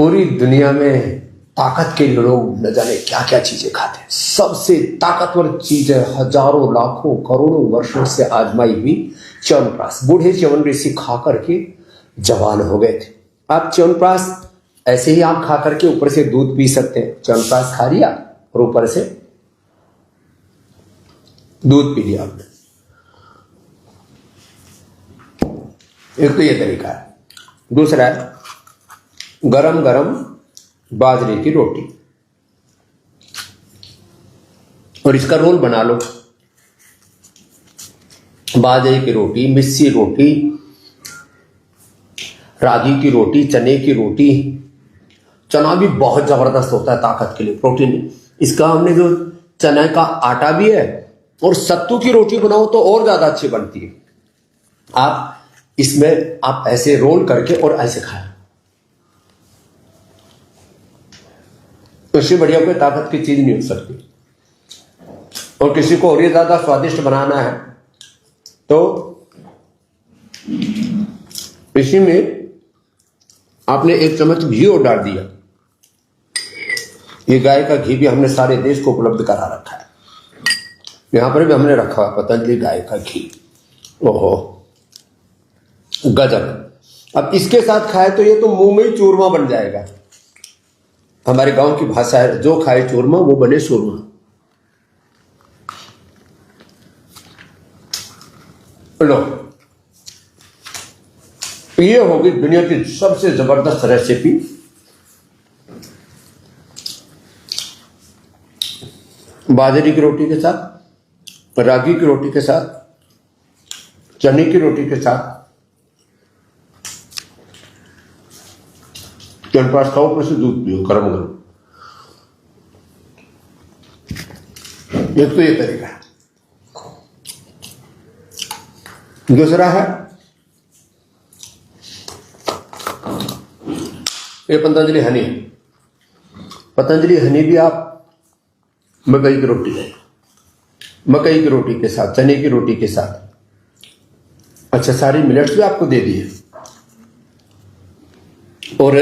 पूरी दुनिया में ताकत के लोग न जाने क्या क्या चीजें खाते हैं। सबसे ताकतवर चीज है, हजारों लाखों करोड़ों वर्षों से आजमाई हुई च्यवनप्राश। बूढ़े च्यवन ऋषि खा करके जवान हो गए थे। आप च्यवनप्राश ऐसे ही आप खा करके ऊपर से दूध पी सकते हैं। च्यवनप्राश खा लिया और ऊपर से दूध पी लिया आपने। एक तो ये तरीका है। दूसरा है गरम गरम बाजरे की रोटी, और इसका रोल बना लो। बाजरे की रोटी, मिस्सी रोटी, रागी की रोटी, चने की रोटी। चना भी बहुत जबरदस्त होता है ताकत के लिए, प्रोटीन। इसका हमने जो चने का आटा भी है, और सत्तू की रोटी बनाओ तो और ज्यादा अच्छी बनती है। आप इसमें आप ऐसे रोल करके और ऐसे खाएं, इससे बढ़िया कोई ताकत की चीज नहीं हो सकती। और किसी को और ज्यादा स्वादिष्ट बनाना है तो इसी में आपने 1 चम्मच घी और डाल दिया। ये गाय का घी भी हमने सारे देश को उपलब्ध करा रखा है। यहां पर भी हमने रखा है पतंजलि गाय का घी। ओहो गजब। अब इसके साथ खाए तो ये तो मुंह में ही चूरमा बन जाएगा। हमारे गांव की भाषा है, जो खाए चूरमा वो बने शूरमा। लो, ये होगी दुनिया की सबसे जबरदस्त रेसिपी। बाजरे की रोटी के साथ, रागी की रोटी के साथ, चने की रोटी के साथ च्यवनप्राश खाओ, ऊपर से दूध पियो गरम गरम। एक तो ये तरीका है। दूसरा है ये पतंजलि हनी। पतंजलि हनी भी आप मकई की रोटी है, मकई की रोटी के साथ, चने की रोटी के साथ। अच्छा, सारी मिलेट्स भी आपको दे दिए। और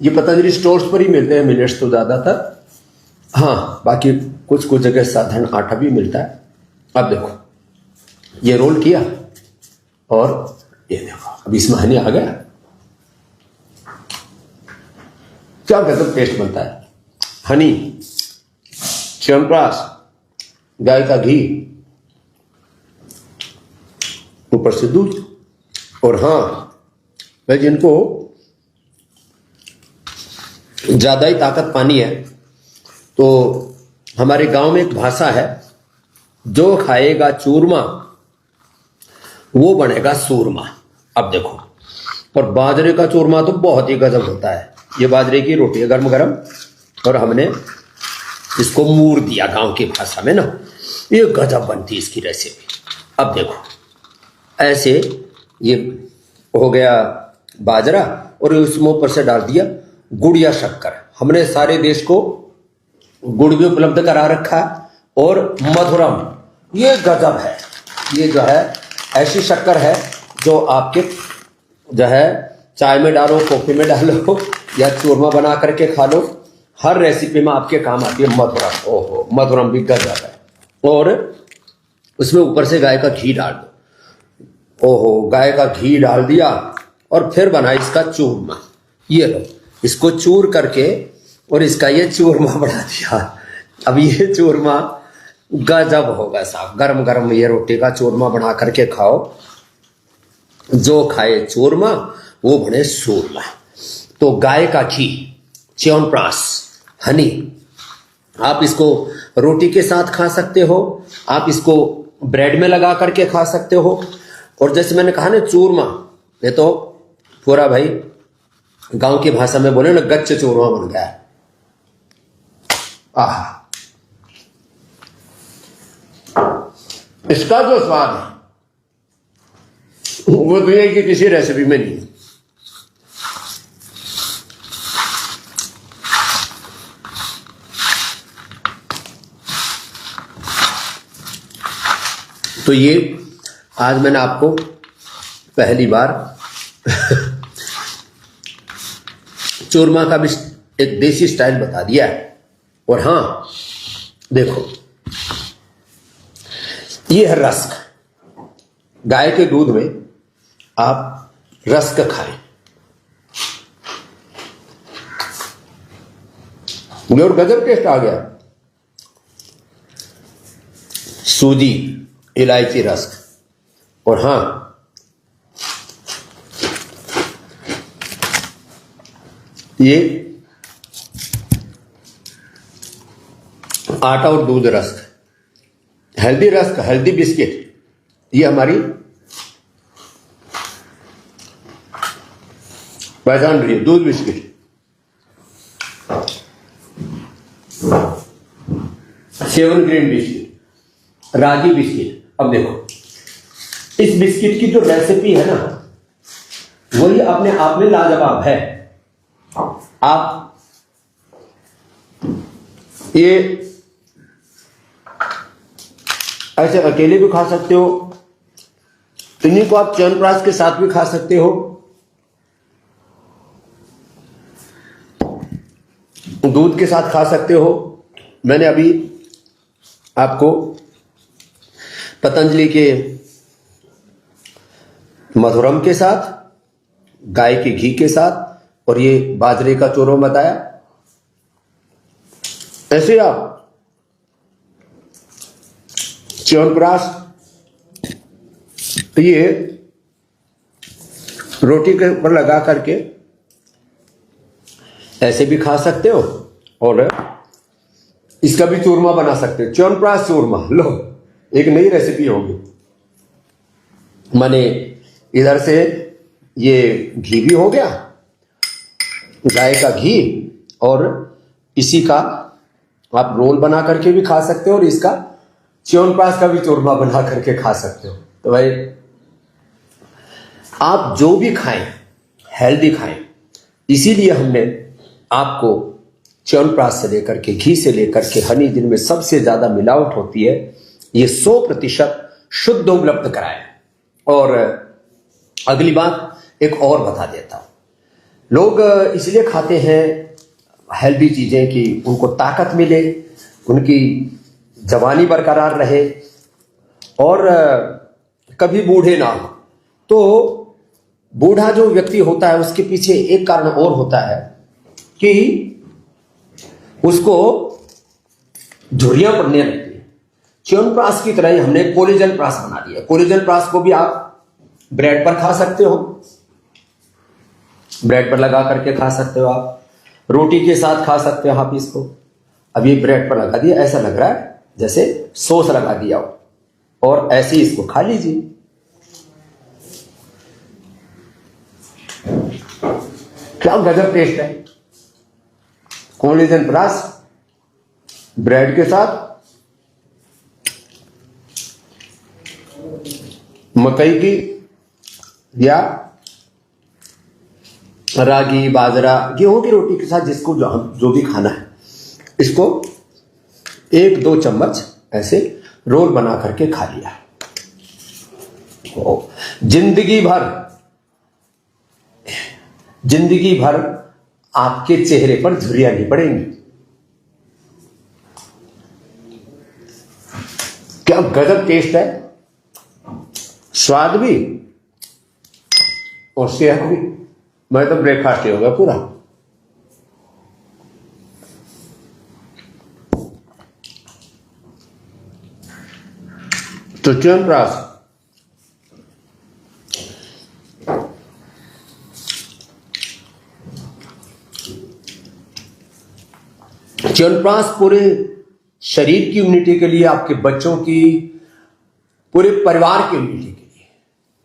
ये पतंजलि स्टोर्स पर ही मिलते हैं मिलेट्स तो ज्यादातर। हाँ, बाकी कुछ कुछ जगह साधारण आटा भी मिलता है। अब देखो, ये रोल किया और ये देखो, अब इसमें हनी आ गया। क्या गजब टेस्ट बनता है। हनी, च्यवनप्राश, गाय का घी, ऊपर से दूध। और हाँ, भाई जिनको ज्यादा ही ताकत पानी है तो हमारे गांव में एक भाषा है, जो खाएगा चूरमा वो बनेगा सूरमा। अब देखो, और बाजरे का चूरमा तो बहुत ही गजब होता है। ये बाजरे की रोटी है गरम गरम, और हमने इसको मूर दिया गांव की भाषा में ना, ये गजब बनती है इसकी रेसिपी। अब देखो, ऐसे ये हो गया बाजरा, और उसमें ऊपर से डाल दिया गुड़ या शक्कर। हमने सारे देश को गुड़ भी उपलब्ध करा रखा है, और मधुरम, ये गजब है। ये जो है ऐसी शक्कर है जो आपके जो है चाय में डालो, कॉफी में डालो, या चूरमा बना करके खा लो, हर रेसिपी में आपके काम आती है मधुरम। ओहो, मधुरम भी गजब है। और उसमें ऊपर से गाय का घी डाल दो। ओहो, गाय का घी डाल दिया, और फिर बना इसका चूरमा। ये लो, इसको चूर करके और इसका ये चूरमा बना दिया। अब ये चूरमा गजब होगा साहब। गरम गरम ये रोटी का चूरमा बना करके खाओ। जो खाए चूरमा वो बने सूरमा। तो गाय का घी, च्यवनप्राश, हनी, आप इसको रोटी के साथ खा सकते हो, आप इसको ब्रेड में लगा करके खा सकते हो। और जैसे मैंने कहा ना चूरमा, ये तो पूरा भाई गांव की भाषा में बोले ना, गच्च चूरमा बन गया है। आहा, इसका जो स्वाद है वो दुनिया की किसी रेसिपी में नहीं है। तो ये आज मैंने आपको पहली बार चूरमा का भी एक देसी स्टाइल बता दिया है। और हाँ देखो, ये है रस्क। गाय के दूध में आप रस्क खाएं, और गजब टेस्ट आ गया। सूजी, इलायची रस्क। और हाँ, ये आटा और दूध rusk, healthy rusk, healthy biscuit. ये हमारी पहचान रही है, दूध बिस्किट। 7 ग्रेन बिस्किट, रागी बिस्किट। अब देखो, इस बिस्किट की जो रेसिपी है ना, वही अपने आप में लाजवाब है। आप ये ऐसे अकेले भी खा सकते हो, इन्हीं को आप च्यवनप्राश के साथ भी खा सकते हो, दूध के साथ खा सकते हो। मैंने अभी आपको पतंजलि के मधुरम के साथ, गाय के घी के साथ और ये बाजरे का चूरमा बताया। ऐसे आप च्यवनप्राश ये रोटी के ऊपर लगा करके ऐसे भी खा सकते हो, और इसका भी चूरमा बना सकते हो। च्यवनप्राश चूरमा, लो एक नई रेसिपी होगी। माने इधर से ये घी भी हो गया, गाय का घी, और इसी का आप रोल बना करके भी खा सकते हो, और इसका च्यवनप्राश का भी चूरमा बना करके खा सकते हो। तो भाई आप जो भी खाएं हेल्दी खाएं, इसीलिए हमने आपको च्यवनप्राश से लेकर के, घी से लेकर के हनी, जिनमें सबसे ज्यादा मिलावट होती है, ये 100% शुद्ध उपलब्ध कराया। और अगली बात एक और बता देता हूं, लोग इसलिए खाते हैं हेल्दी चीजें कि उनको ताकत मिले, उनकी जवानी बरकरार रहे, और कभी बूढ़े ना हो। तो बूढ़ा जो व्यक्ति होता है, उसके पीछे एक कारण और होता है कि उसको झुर्रियां पड़ने लगती है। च्यवनप्राश की तरह ही हमने कोलेजन प्राश बना दिया। कोलेजन प्राश को भी आप ब्रेड पर खा सकते हो, ब्रेड पर लगा करके खा सकते हो, आप रोटी के साथ खा सकते हो आप इसको। अब ये ब्रेड पर लगा दिया, ऐसा लग रहा है जैसे सॉस लगा दिया हो, और ऐसे ही इसको खा लीजिए। क्या गजब टेस्ट है। कोलेजन प्राश ब्रेड के साथ, मकई की या रागी, बाजरा, गेहूं की रोटी के साथ, जिसको जो भी खाना है, इसको 1-2 चम्मच ऐसे रोल बना करके खा लिया। जिंदगी भर आपके चेहरे पर झुर्रियां नहीं पड़ेंगी। क्या गजब टेस्ट है, स्वाद भी और सेहत भी। मैं तो ब्रेकफास्ट ही होगा पूरा। तो च्यवनप्राश पूरे शरीर की इम्यूनिटी के लिए, आपके बच्चों की, पूरे परिवार की इम्यूनिटी के लिए।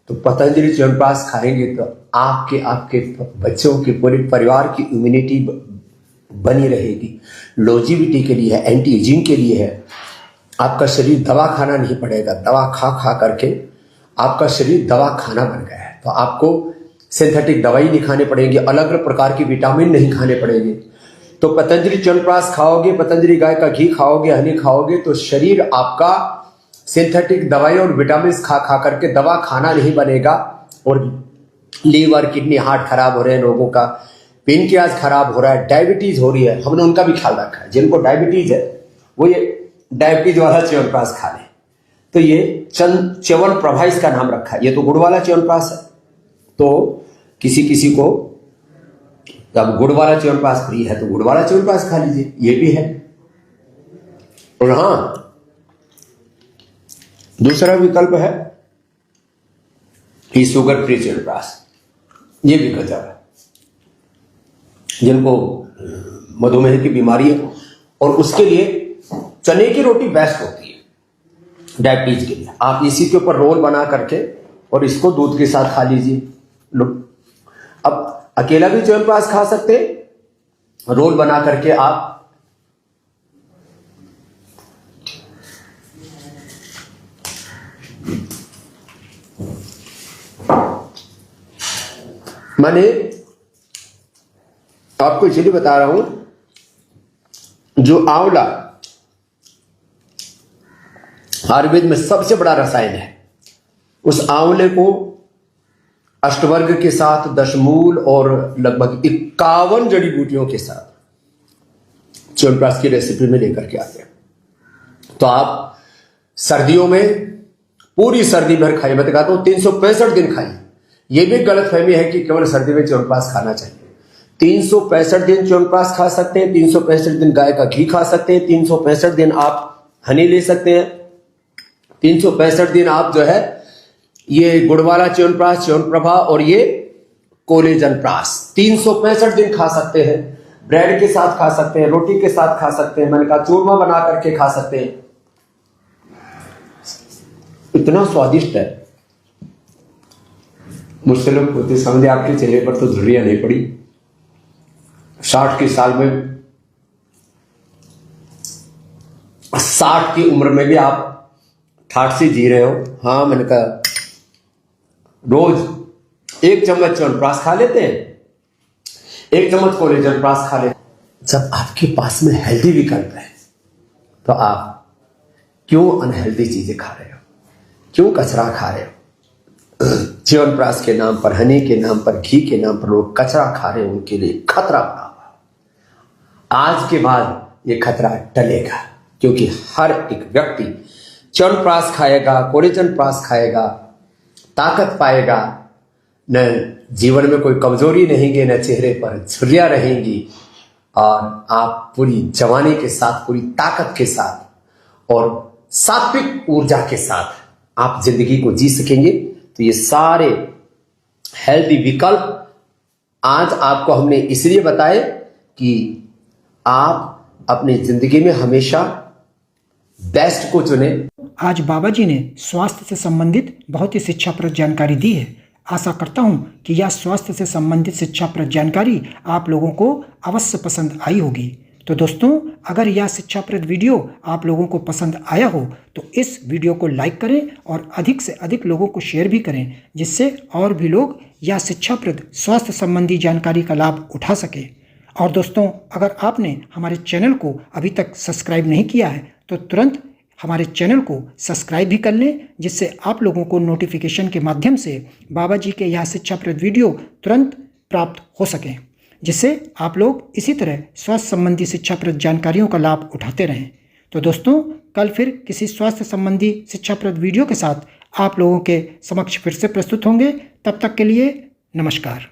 तो पतंजलि च्यवनप्राश खाएंगे तो आपके बच्चों के, पूरे परिवार की इम्यूनिटी बनी रहेगी। लॉन्जेविटी के लिए है, एंटी एजिंग के लिए है। आपका शरीर दवा खाना नहीं पड़ेगा। दवा खा खा करके आपका शरीर दवा खाना बन गया है। तो आपको सिंथेटिक दवाई नहीं खाने पड़ेगी, अलग अलग प्रकार की विटामिन नहीं खाने पड़ेंगे। तो पतंजलि च्यवनप्राश खाओगे, पतंजलि गाय का घी खाओगे, हनी खाओगे, तो शरीर आपका सिंथेटिक दवाई और विटामिन खा खा करके दवा खाना नहीं बनेगा। और लीवर, किडनी, हार्ट खराब हो रहे हैं लोगों का, पेनक्रियाज खराब हो रहा है, डायबिटीज हो रही है, हमने उनका भी ख्याल रखा है। जिनको डायबिटीज है वो ये डायबिटीज वाला च्यवनप्राश खा लें। तो ये च्यवनप्रभा इसका नाम रखा है। ये तो गुड़ वाला च्यवनप्राश है, तो किसी किसी को तब गुड़ वाला च्यवनप्राश प्रिय है तो गुड़ वाला च्यवनप्राश खा लीजिए, ये भी है। और हाँ, दूसरा विकल्प है कि शुगर फ्री च्यवनप्राश, ये भी गजब है। जिनको मधुमेह की बीमारी है और उसके लिए चने की रोटी बेस्ट होती है डायबिटीज के लिए। आप इसी के ऊपर रोल बना करके और इसको दूध के साथ खा लीजिए। लो, अब अकेला भी च्यवनप्राश खा सकते हैं, रोल बना करके आप मैंने आपको इसलिए बता रहा हूं, जो आंवला आयुर्वेद में सबसे बड़ा रसायन है, उस आंवले को अष्टवर्ग के साथ, दशमूल और लगभग 51 जड़ी बूटियों के साथ च्यवनप्राश की रेसिपी में लेकर के आते हैं। तो आप सर्दियों में पूरी सर्दी भर खाइए। मैं तो कहता हूं 365 दिन खाइए। यह भी गलतफहमी है कि केवल सर्दी में च्यवनप्राश खाना चाहिए। 365 दिन च्यवनप्राश खा सकते हैं, 365 दिन गाय का घी खा सकते हैं, 365 दिन आप हनी ले सकते हैं, 365 दिन आप जो है ये गुड़ वाला च्यवनप्राश, च्यवनप्रभा और ये कोलेजन प्राश 365 दिन खा सकते हैं। ब्रेड के साथ खा सकते हैं, रोटी के साथ खा सकते हैं, मैंने कहा चूरमा बना करके खा सकते हैं। इतना स्वादिष्ट है, मुझसे लोग होते समझे आपके चेहरे पर तो झुर्रियां नहीं पड़ी। 60 के साल में, 60 की उम्र में भी आप ठाठ से जी रहे हो। हाँ, मैंने कहा रोज 1 चम्मच च्यवनप्राश खा लेते हैं, 1 चम्मच कोलेजन प्राश खा लेते हैं। जब आपके पास में हेल्दी विकल्प है तो आप क्यों अनहेल्दी चीजें खा रहे हो, क्यों कचरा खा रहे हो? च्यवनप्राश के नाम पर, हनी के नाम पर, घी के नाम पर लोग कचरा खा रहे हैं, उनके लिए खतरा बना हुआ। आज के बाद ये खतरा टलेगा, क्योंकि हर एक व्यक्ति च्यवनप्राश खाएगा, कोलेजन प्राश खाएगा, ताकत पाएगा, न जीवन में कोई कमजोरी रहेंगी, न चेहरे पर झुर्रियां रहेंगी, और आप पूरी जवानी के साथ, पूरी ताकत के साथ और सात्विक ऊर्जा के साथ आप जिंदगी को जी सकेंगे। तो ये सारे हेल्दी विकल्प आज आपको हमने इसलिए बताए कि आप अपनी जिंदगी में हमेशा बेस्ट को चुने। आज बाबा जी ने स्वास्थ्य से संबंधित बहुत ही शिक्षाप्रद जानकारी दी है। आशा करता हूं कि यह स्वास्थ्य से संबंधित शिक्षाप्रद जानकारी आप लोगों को अवश्य पसंद आई होगी। तो दोस्तों, अगर यह शिक्षाप्रद वीडियो आप लोगों को पसंद आया हो तो इस वीडियो को लाइक करें और अधिक से अधिक लोगों को शेयर भी करें, जिससे और भी लोग यह शिक्षाप्रद स्वास्थ्य संबंधी जानकारी का लाभ उठा सकें। और दोस्तों, अगर आपने हमारे चैनल को अभी तक सब्सक्राइब नहीं किया है तो तुरंत हमारे चैनल को सब्सक्राइब भी कर लें, जिससे आप लोगों को नोटिफिकेशन के माध्यम से बाबा जी के यह शिक्षाप्रद वीडियो तुरंत प्राप्त हो सकें, जिससे आप लोग इसी तरह स्वास्थ्य संबंधी शिक्षाप्रद जानकारियों का लाभ उठाते रहें। तो दोस्तों, कल फिर किसी स्वास्थ्य संबंधी शिक्षाप्रद वीडियो के साथ आप लोगों के समक्ष फिर से प्रस्तुत होंगे। तब तक के लिए नमस्कार।